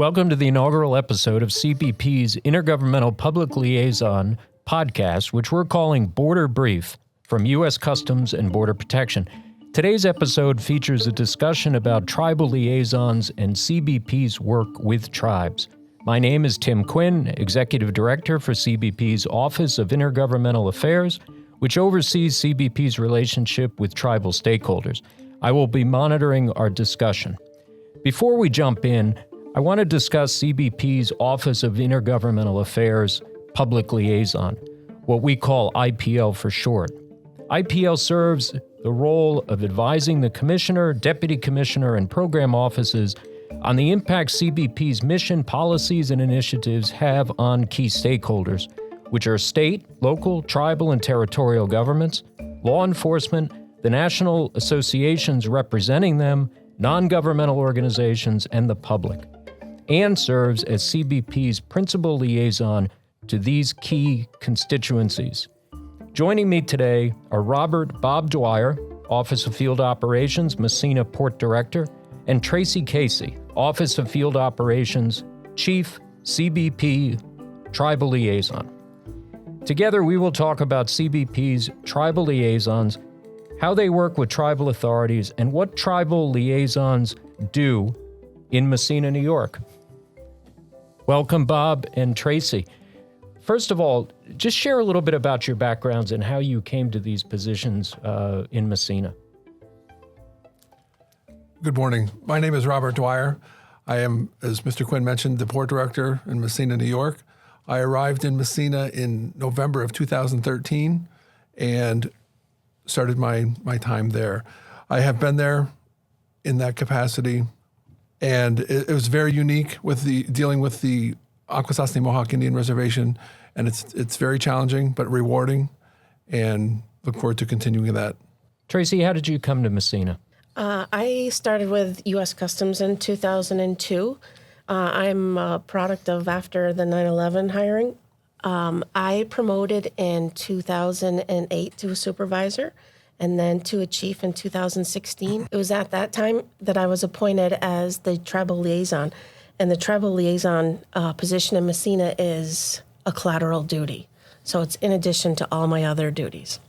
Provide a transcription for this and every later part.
Welcome to the inaugural episode of CBP's Intergovernmental Public Liaison podcast, which we're calling Border Brief from U.S. Customs and Border Protection. Today's episode features a discussion about tribal liaisons and CBP's work with tribes. My name is Tim Quinn, Executive Director for CBP's Office of Intergovernmental Affairs, which oversees CBP's relationship with tribal stakeholders. I will be monitoring our discussion. Before we jump in, I want to discuss CBP's Office of Intergovernmental Affairs Public Liaison, what we call IPL for short. IPL serves the role of advising the Commissioner, Deputy Commissioner, and Program Offices on the impact CBP's mission, policies, and initiatives have on key stakeholders, which are state, local, tribal, and territorial governments, law enforcement, the national associations representing them, non-governmental organizations, and the public, and serves as CBP's principal liaison to these key constituencies. Joining me today are Bob Dwyer, Office of Field Operations, Massena Port Director, and Tracy Casey, Office of Field Operations, Chief, CBP, Tribal Liaison. Together, we will talk about CBP's tribal liaisons, how they work with tribal authorities, and what tribal liaisons do in Massena, New York. Welcome, Bob and Tracy. First of all, just share a little bit about your backgrounds and how you came to these positions in Massena. Good morning. My name is Robert Dwyer. I am, as Mr. Quinn mentioned, the Port Director in Massena, New York. I arrived in Massena in November of 2013 and started my time there. I have been there in that capacity, and it was very unique with dealing with the Akwesasne Mohawk Indian Reservation, and it's very challenging but rewarding, and look forward to continuing that. Tracy, how did you come to Massena? I started with U.S. Customs in 2002. I'm a product of after the 9/11 hiring. I promoted in 2008 to a supervisor and then to a chief in 2016. It was at that time that I was appointed as the tribal liaison. And the tribal liaison position in Massena is a collateral duty. So it's in addition to all my other duties.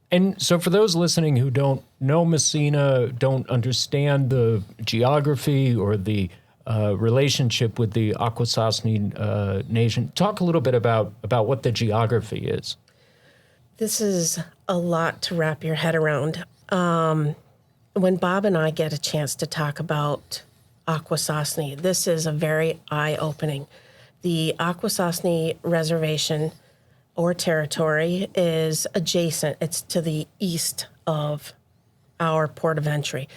And so for those listening who don't know Massena, don't understand the geography or the relationship with the Akwesasne Nation, talk a little bit about what the geography is. This is a lot to wrap your head around. When Bob and I get a chance to talk about Akwesasne, this is a very eye-opening. The Akwesasne Reservation or territory is adjacent. It's to the east of our port of entry.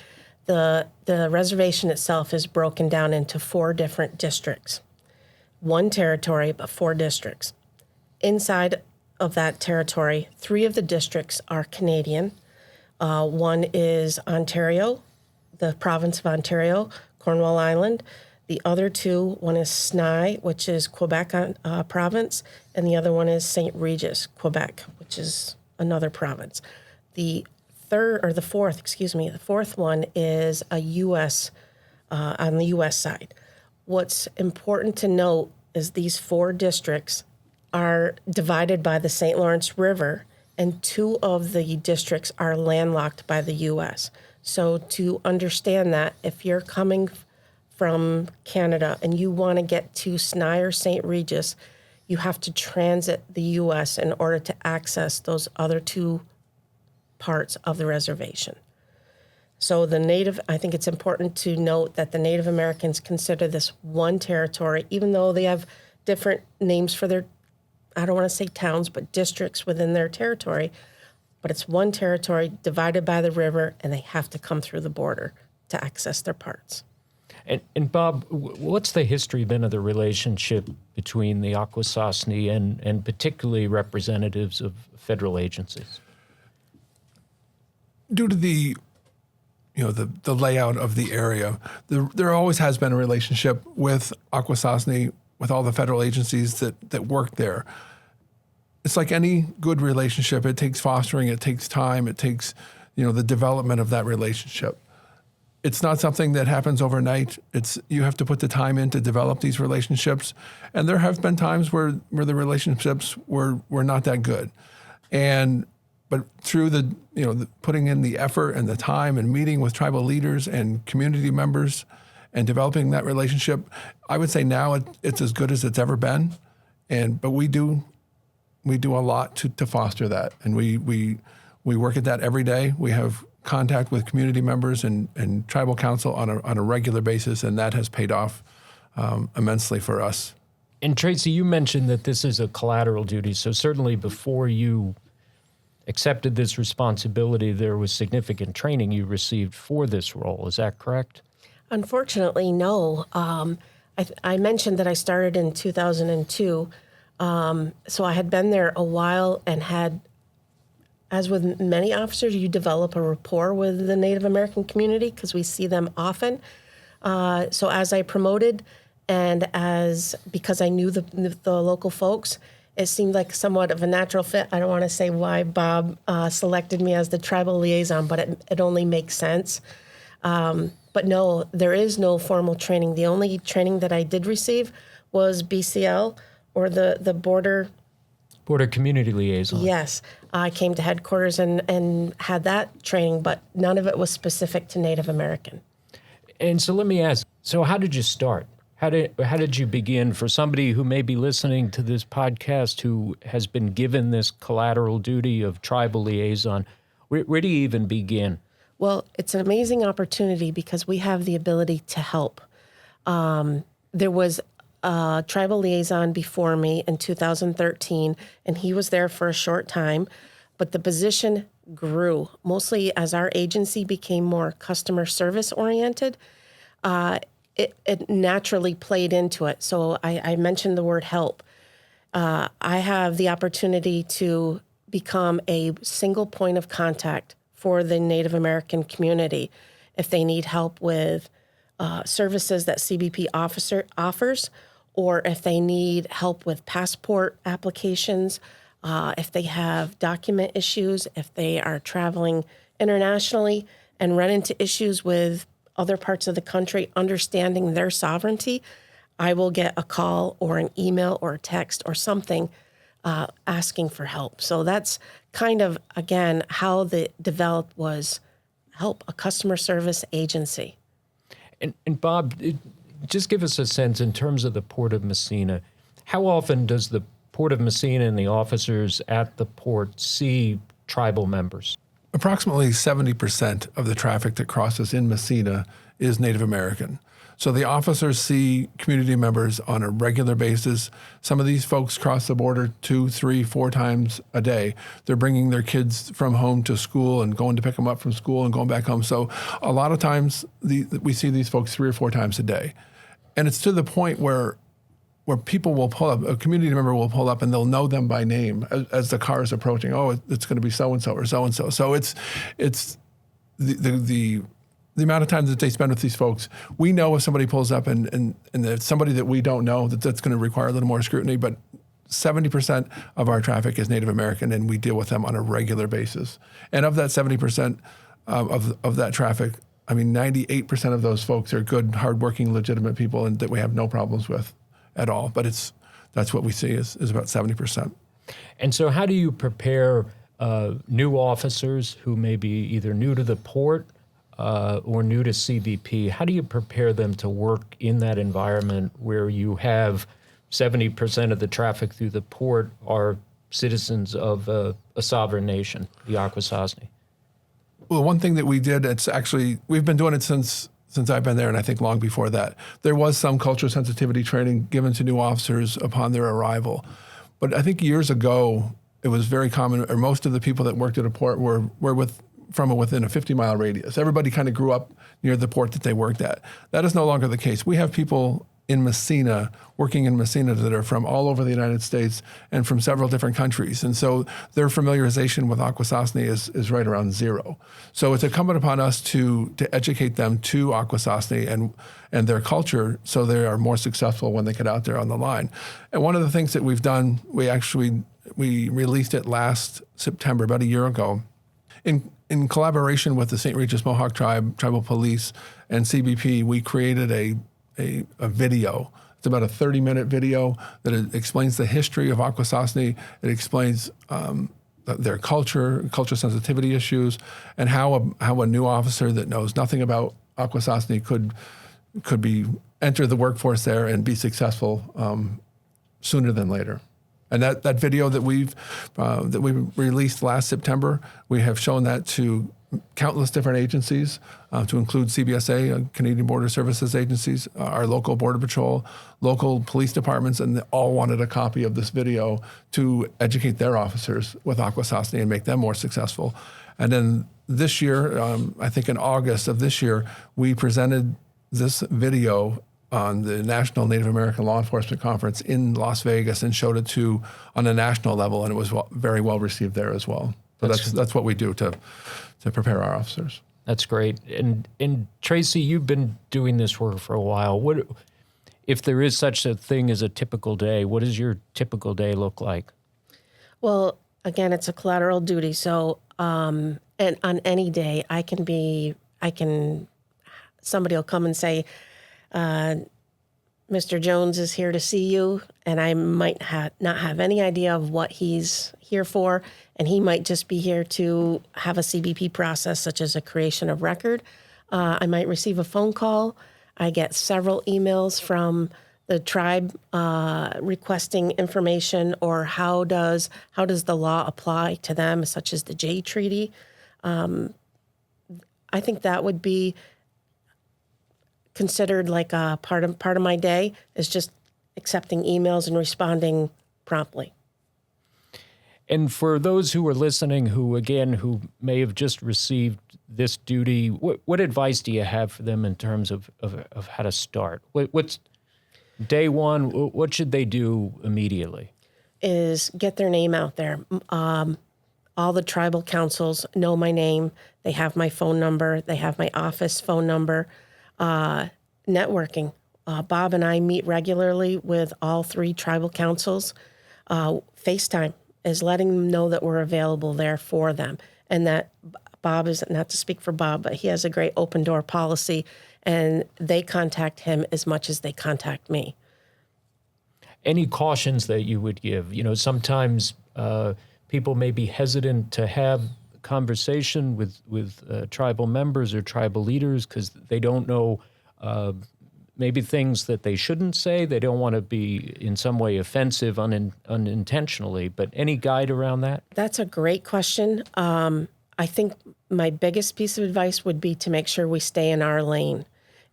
The reservation itself is broken down into 4 different districts. One territory, but 4 districts. Inside of that territory, 3 of the districts are Canadian. One is Ontario, the province of Ontario, Cornwall Island. The other 2, one is Snai, which is Quebec province, and the other one is St. Regis, Quebec, which is another province. The fourth one is a U.S. On the U.S. side. What's important to note is these 4 districts are divided by the St. Lawrence River, and 2 of the districts are landlocked by the U.S. So to understand that, if you're coming from Canada and you want to get to Snai or St. Regis, you have to transit the U.S. in order to access those other 2 parts of the reservation. So I think it's important to note that the Native Americans consider this one territory, even though they have different names for their, I don't want to say towns, but districts within their territory. But it's one territory divided by the river, and they have to come through the border to access their parts. And Bob, what's the history been of the relationship between the Akwesasne and particularly representatives of federal agencies? Due to the layout of the area, there always has been a relationship with Akwesasne, with all the federal agencies that work there. It's like any good relationship. It takes fostering, it takes time, it takes, the development of that relationship. it's not something that happens overnight. You have to put the time in to develop these relationships. And there have been times where the relationships were not that good. But through the putting in the effort and the time and meeting with tribal leaders and community members and developing that relationship, I would say now it's as good as it's ever been. But we do a lot to foster that. And we work at that every day. We have contact with community members and tribal council on a regular basis, and that has paid off immensely for us. And Tracy, you mentioned that this is a collateral duty, so certainly before you accepted this responsibility, there was significant training you received for this role. Is that correct? Unfortunately, no. I mentioned that I started in 2002, so I had been there a while and had, as with many officers, you develop a rapport with the Native American community because we see them often. So as I promoted and because I knew the local folks, it seemed like somewhat of a natural fit. I don't want to say why Bob selected me as the tribal liaison, but it only makes sense. But no, there is no formal training. The only training that I did receive was BCL, or the Border Community Liaison. Yes. I came to headquarters and had that training, but none of it was specific to Native American. And so let me ask, so how did you start? How did you begin? For somebody who may be listening to this podcast who has been given this collateral duty of tribal liaison, where do you even begin? Well, it's an amazing opportunity because we have the ability to help. There was a tribal liaison before me in 2013, and he was there for a short time, but the position grew, mostly as our agency became more customer service oriented. It naturally played into it. So I mentioned the word help. I have the opportunity to become a single point of contact for the Native American community. If they need help with services that CBP offers, or if they need help with passport applications, if they have document issues, if they are traveling internationally and run into issues with other parts of the country, understanding their sovereignty, I will get a call or an email or a text or something asking for help. So that's kind of, again, how the developed was help, a customer service agency. And Bob, just give us a sense in terms of the Port of Massena. How often does the Port of Massena and the officers at the port see tribal members? Approximately 70% of the traffic that crosses in Massena is Native American. So the officers see community members on a regular basis. Some of these folks cross the border 2, 3, 4 times a day. They're bringing their kids from home to school and going to pick them up from school and going back home. So a lot of times we see these folks 3 or 4 times a day. And it's to the point where people will pull up, a community member will pull up and they'll know them by name as the car is approaching. Oh, it's going to be so-and-so or so-and-so. So it's the amount of time that they spend with these folks. We know if somebody pulls up and it's somebody that we don't know, that's going to require a little more scrutiny, but 70% of our traffic is Native American, and we deal with them on a regular basis. And of that 70% of that traffic, I mean, 98% of those folks are good, hardworking, legitimate people, and that we have no problems with at all. But that's what we see is about 70%. And so how do you prepare new officers who may be either new to the port or new to CBP? How do you prepare them to work in that environment where you have 70% of the traffic through the port are citizens of a sovereign nation, the Akwesasne? Well, one thing that we did, we've been doing it since I've been there, and I think long before that. There was some cultural sensitivity training given to new officers upon their arrival. But I think years ago, it was very common, or most of the people that worked at a port were from within a 50-mile radius. Everybody kind of grew up near the port that they worked at. That is no longer the case. We have people in Massena, working in Massena, that are from all over the United States and from several different countries. And so their familiarization with Akwesasne is right around zero. So it's incumbent upon us to educate them to Akwesasne and their culture so they are more successful when they get out there on the line. And one of the things that we've done, we released it last September, about a year ago. in collaboration with the St. Regis Mohawk Tribe, Tribal Police, and CBP, we created a video. It's about a 30-minute video that explains the history of Akwesasne. It explains their culture sensitivity issues, and how a new officer that knows nothing about Akwesasne could enter the workforce there and be successful sooner than later. And that video that we released last September, we have shown that to countless different agencies, to include CBSA, Canadian Border Services agencies, our local Border Patrol, local police departments, and they all wanted a copy of this video to educate their officers with Akwesasne and make them more successful. And then this year, I think in August of this year, we presented this video on the National Native American Law Enforcement Conference in Las Vegas and showed it on a national level, and it was very well received there as well. So that's what we do to prepare our officers. That's great. And Tracy, you've been doing this work for a while. What, if there is such a thing as a typical day, what does your typical day look like? Well, again, it's a collateral duty. So, and on any day, somebody will come and say, Mr. Jones is here to see you, and I might not have any idea of what he's here for, and he might just be here to have a CBP process, such as a creation of record. I might receive a phone call. I get several emails from the tribe requesting information, or how does the law apply to them, such as the Jay Treaty. I think that would be considered like a part of my day, is just accepting emails and responding promptly. And for those who are listening, who may have just received this duty, what advice do you have for them in terms of how to start? What's day one? What should they do immediately? Is get their name out there. All the tribal councils know my name. They have my phone number. They have my office phone number. Networking. Bob and I meet regularly with all 3 tribal councils. FaceTime is letting them know that we're available there for them, and that Bob is, not to speak for Bob, but he has a great open door policy, and they contact him as much as they contact me. Any cautions that you would give? Sometimes people may be hesitant to have conversation with tribal members or tribal leaders because they don't know maybe things that they shouldn't say. They don't want to be in some way offensive unintentionally, but any guide around that? That's a great question. I think my biggest piece of advice would be to make sure we stay in our lane.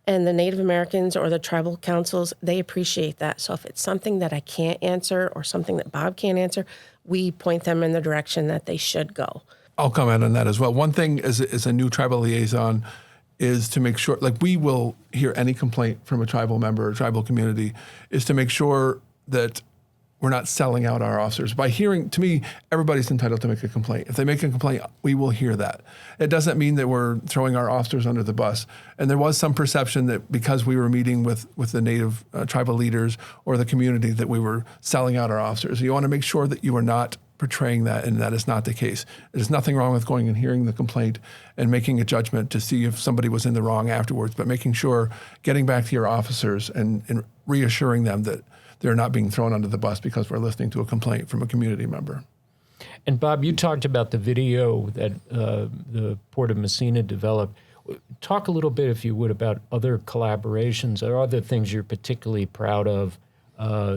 And the Native Americans or the tribal councils, they appreciate that. So if it's something that I can't answer or something that Bob can't answer, we point them in the direction that they should go. I'll comment on that as well. One thing as a new tribal liaison is to make sure, like we will hear any complaint from a tribal member or tribal community, is to make sure that we're not selling out our officers. By hearing, to me, everybody's entitled to make a complaint. If they make a complaint, we will hear that. It doesn't mean that we're throwing our officers under the bus. And there was some perception that because we were meeting with the Native tribal leaders or the community that we were selling out our officers. You want to make sure that you are not portraying that, and that is not the case. There's nothing wrong with going and hearing the complaint and making a judgment to see if somebody was in the wrong afterwards, but making sure, getting back to your officers and reassuring them that they're not being thrown under the bus because we're listening to a complaint from a community member. And Bob, you talked about the video that the Port of Massena developed. Talk a little bit, if you would, about other collaborations or other things you're particularly proud of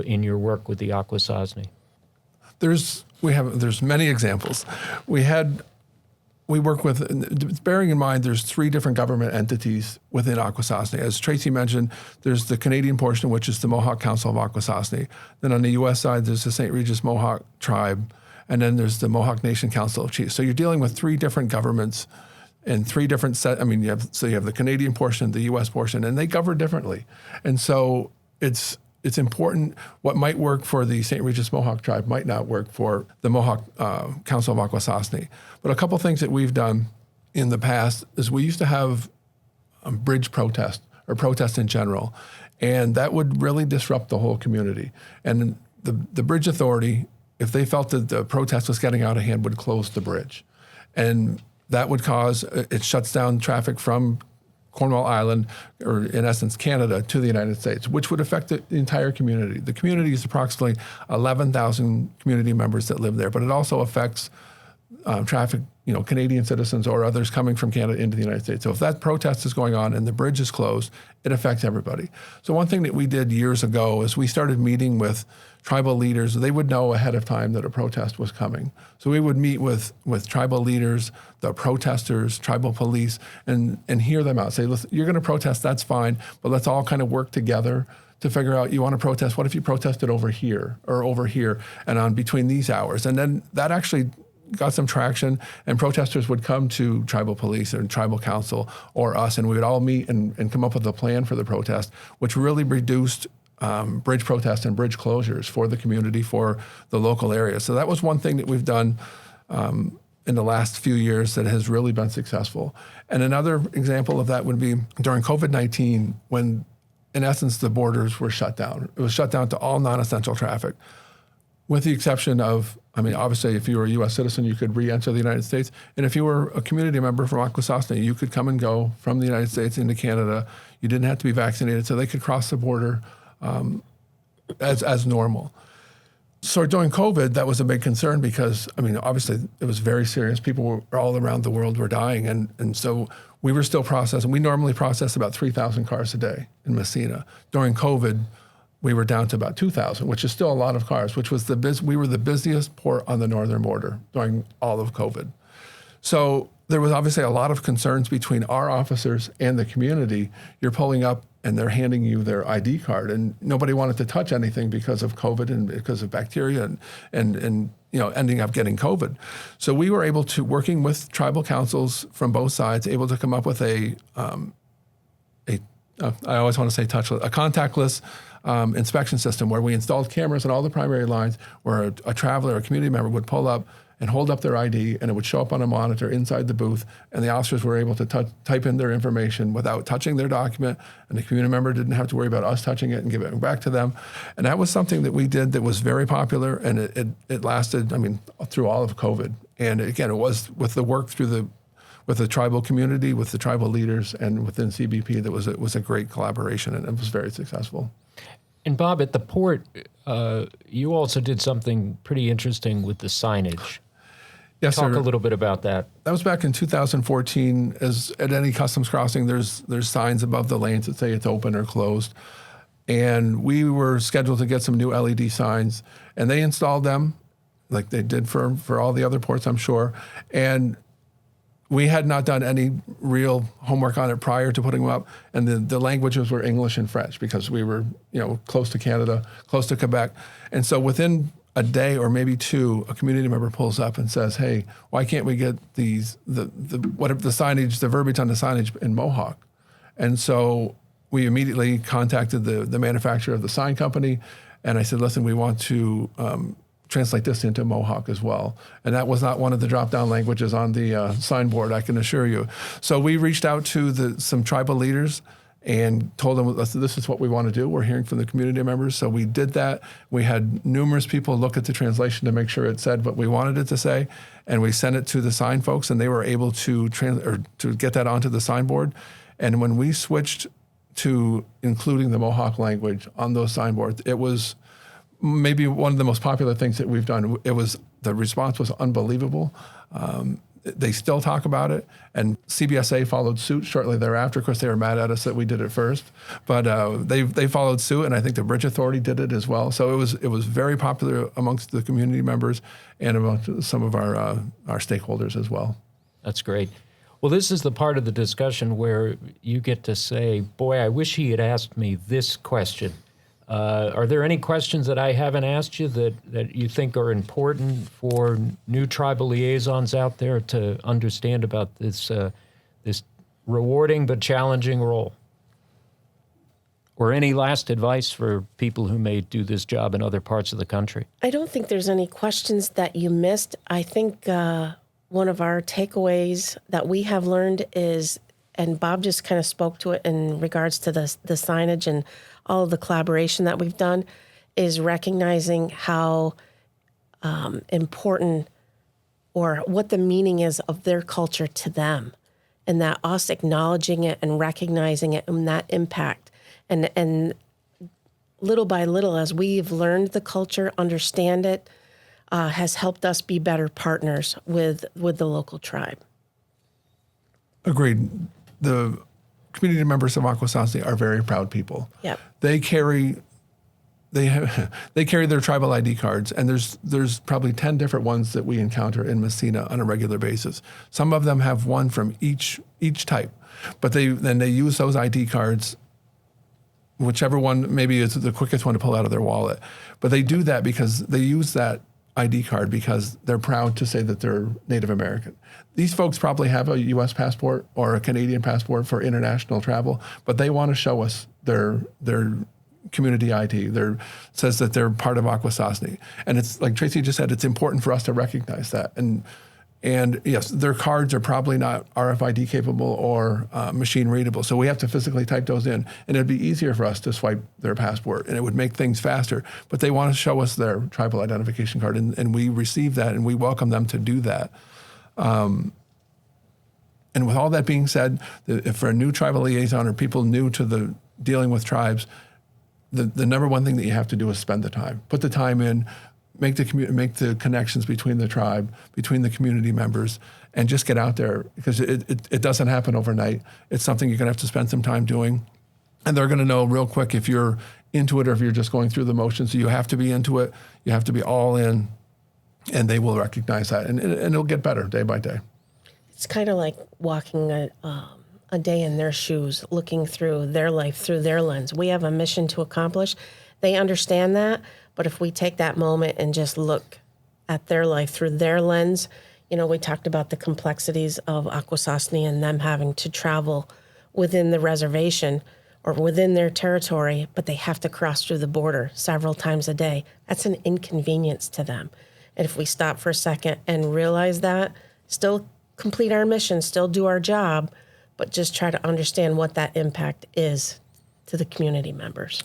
in your work with the Akwesasne. There's many examples. We work with, bearing in mind, there's 3 different government entities within Akwesasne. As Tracy mentioned, there's the Canadian portion, which is the Mohawk Council of Akwesasne. Then on the U.S. side, there's the St. Regis Mohawk Tribe, and then there's the Mohawk Nation Council of Chiefs. So you're dealing with 3 different governments and 3 different you have the Canadian portion, the U.S. portion, and they govern differently. And so it's important. What might work for the St. Regis Mohawk Tribe might not work for the Mohawk Council of Akwesasne. But a couple things that we've done in the past is we used to have a bridge protest or protest in general, and that would really disrupt the whole community. And the bridge authority, if they felt that the protest was getting out of hand, would close the bridge. And that would cause, it shuts down traffic from Cornwall Island, or in essence, Canada, to the United States, which would affect the entire community. The community is approximately 11,000 community members that live there, but it also affects traffic, Canadian citizens or others coming from Canada into the United States. So if that protest is going on and the bridge is closed, it affects everybody. So one thing that we did years ago is we started meeting with tribal leaders. They would know ahead of time that a protest was coming. So we would meet with tribal leaders, the protesters, tribal police, and hear them out. Say, listen, you're going to protest, that's fine, but let's all kind of work together to figure out, you want to protest, what if you protested over here or over here and on between these hours? And then that actually got some traction, and protesters would come to tribal police and tribal council or us, and we would all meet and come up with a plan for the protest, which really reduced bridge protests and bridge closures for the community, for the local area. So that was one thing that we've done in the last few years that has really been successful. And another example of that would be during COVID-19, when in essence the borders were shut down. It was shut down to all non-essential traffic, with the exception of, obviously, if you were a U.S. citizen, you could re-enter the United States. And if you were a community member from Akwesasne, you could come and go from the United States into Canada. You didn't have to be vaccinated, so they could cross the border as normal. So during COVID, that was a big concern because, obviously, it was very serious. People were all around the world were dying. And so we were still processing. We normally process about 3,000 cars a day in Massena. During COVID, we were down to about 2,000, which is still a lot of cars, which was we were the busiest port on the northern border during all of COVID. So there was obviously a lot of concerns between our officers and the community. You're pulling up and they're handing you their ID card, and nobody wanted to touch anything because of COVID and because of bacteria and ending up getting COVID. So we were able to, working with tribal councils from both sides, able to come up with I always want to say touchless, a contactless inspection system where we installed cameras on all the primary lines where a traveler or a community member would pull up and hold up their ID, and it would show up on a monitor inside the booth, and the officers were able to type in their information without touching their document, and the community member didn't have to worry about us touching it and giving it back to them. And that was something that we did that was very popular, and it lasted, through all of COVID. And again, it was with the work with the tribal community, with the tribal leaders, and within CBP, that was a great collaboration, and it was very successful. And Bob, at the port, you also did something pretty interesting with the signage. Yes, Talk sir. a little bit about that. That was back in 2014. As at any customs crossing, there's signs above the lanes that say it's open or closed. And we were scheduled to get some new LED signs, and they installed them like they did for all the other ports, I'm sure. And we had not done any real homework on it prior to putting them up, and the languages were English and French because we were, close to Canada, close to Quebec. And so within a day or maybe two, a community member pulls up and says, "Hey, why can't we get the signage, the verbiage on the signage in Mohawk?" And so we immediately contacted the manufacturer of the sign company, and I said, "Listen, we want to translate this into Mohawk as well." And that was not one of the drop-down languages on the signboard, I can assure you. So we reached out to some tribal leaders and told them, "Listen, this is what we want to do. We're hearing from the community members." So we did that. We had numerous people look at the translation to make sure it said what we wanted it to say, and we sent it to the sign folks, and they were able to get that onto the signboard. And when we switched to including the Mohawk language on those signboards, it was maybe one of the most popular things that we've done. The response was unbelievable. They still talk about it, and CBSA followed suit shortly thereafter. Of course, they were mad at us that we did it first, but they followed suit, and I think the Bridge Authority did it as well. So it was very popular amongst the community members and amongst some of our stakeholders as well. That's great. Well, this is the part of the discussion where you get to say, "Boy, I wish he had asked me this question." Are there any questions that I haven't asked you that you think are important for new tribal liaisons out there to understand about this rewarding but challenging role? Or any last advice for people who may do this job in other parts of the country? I don't think there's any questions that you missed. I think one of our takeaways that we have learned is, and Bob just kind of spoke to it in regards to the signage and all of the collaboration that we've done, is recognizing how important or what the meaning is of their culture to them, and that us acknowledging it and recognizing it and that impact. And little by little, as we've learned the culture, understand it, has helped us be better partners with the local tribe. Agreed. The community members of Akwesasne are very proud people. Yep. They carry their tribal ID cards, and there's probably 10 different ones that we encounter in Massena on a regular basis. Some of them have one from each type, but they use those ID cards, whichever one maybe is the quickest one to pull out of their wallet. But they do that because they use that ID card because they're proud to say that they're Native American. These folks probably have a U.S. passport or a Canadian passport for international travel, but they want to show us their community ID. Says that they're part of Akwesasne. And it's like Tracy just said, it's important for us to recognize that. And yes, their cards are probably not RFID capable or machine readable. So we have to physically type those in. And it'd be easier for us to swipe their passport, and it would make things faster. But they want to show us their tribal identification card, and we receive that, and we welcome them to do that. And with all that being said, if for a new tribal liaison or people new to the dealing with tribes, the number one thing that you have to do is spend the time. Put the time in, make the connections between the tribe, between the community members, and just get out there, because it doesn't happen overnight. It's something you're going to have to spend some time doing. And they're going to know real quick if you're into it or if you're just going through the motions. So you have to be into it. You have to be all in, and they will recognize that. And it'll get better day by day. It's kind of like walking a day in their shoes, looking through their life through their lens. We have a mission to accomplish. They understand that, but if we take that moment and just look at their life through their lens, we talked about the complexities of Akwesasne and them having to travel within the reservation or within their territory, but they have to cross through the border several times a day. That's an inconvenience to them. And if we stop for a second and realize that, still complete our mission, still do our job, but just try to understand what that impact is to the community members.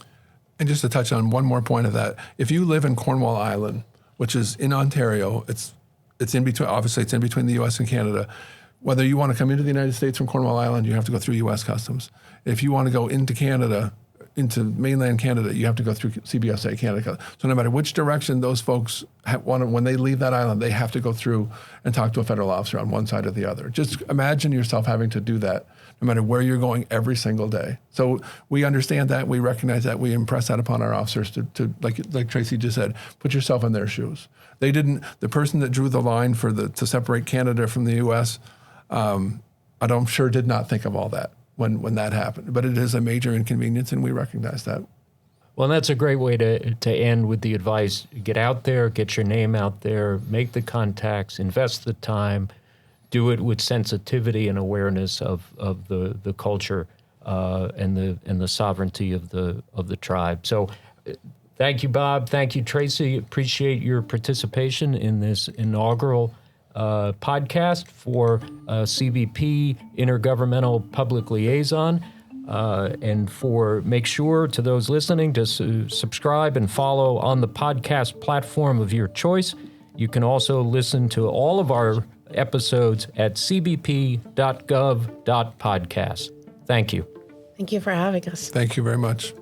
And just to touch on one more point of that, if you live in Cornwall Island, which is in Ontario, it's in between. Obviously, it's in between the U.S. and Canada. Whether you want to come into the United States from Cornwall Island, you have to go through U.S. Customs. If you want to go into Canada, into mainland Canada, you have to go through CBSA Canada. So no matter which direction those folks when they leave that island, they have to go through and talk to a federal officer on one side or the other. Just imagine yourself having to do that no matter where you're going every single day. So we understand that, we recognize that, we impress that upon our officers to like Tracy just said, put yourself in their shoes. The person that drew the line to separate Canada from the U.S., I'm sure did not think of all that when that happened. But it is a major inconvenience, and we recognize that. Well, that's a great way to end with the advice. Get out there, get your name out there, make the contacts, invest the time, do it with sensitivity and awareness of the culture and the sovereignty of the tribe. So thank you, Bob. Thank you, Tracy. Appreciate your participation in this inaugural podcast for CBP Intergovernmental Public Liaison. And make sure to those listening to subscribe and follow on the podcast platform of your choice. You can also listen to all of our episodes at cbp.gov.podcast. Thank you. Thank you for having us. Thank you very much.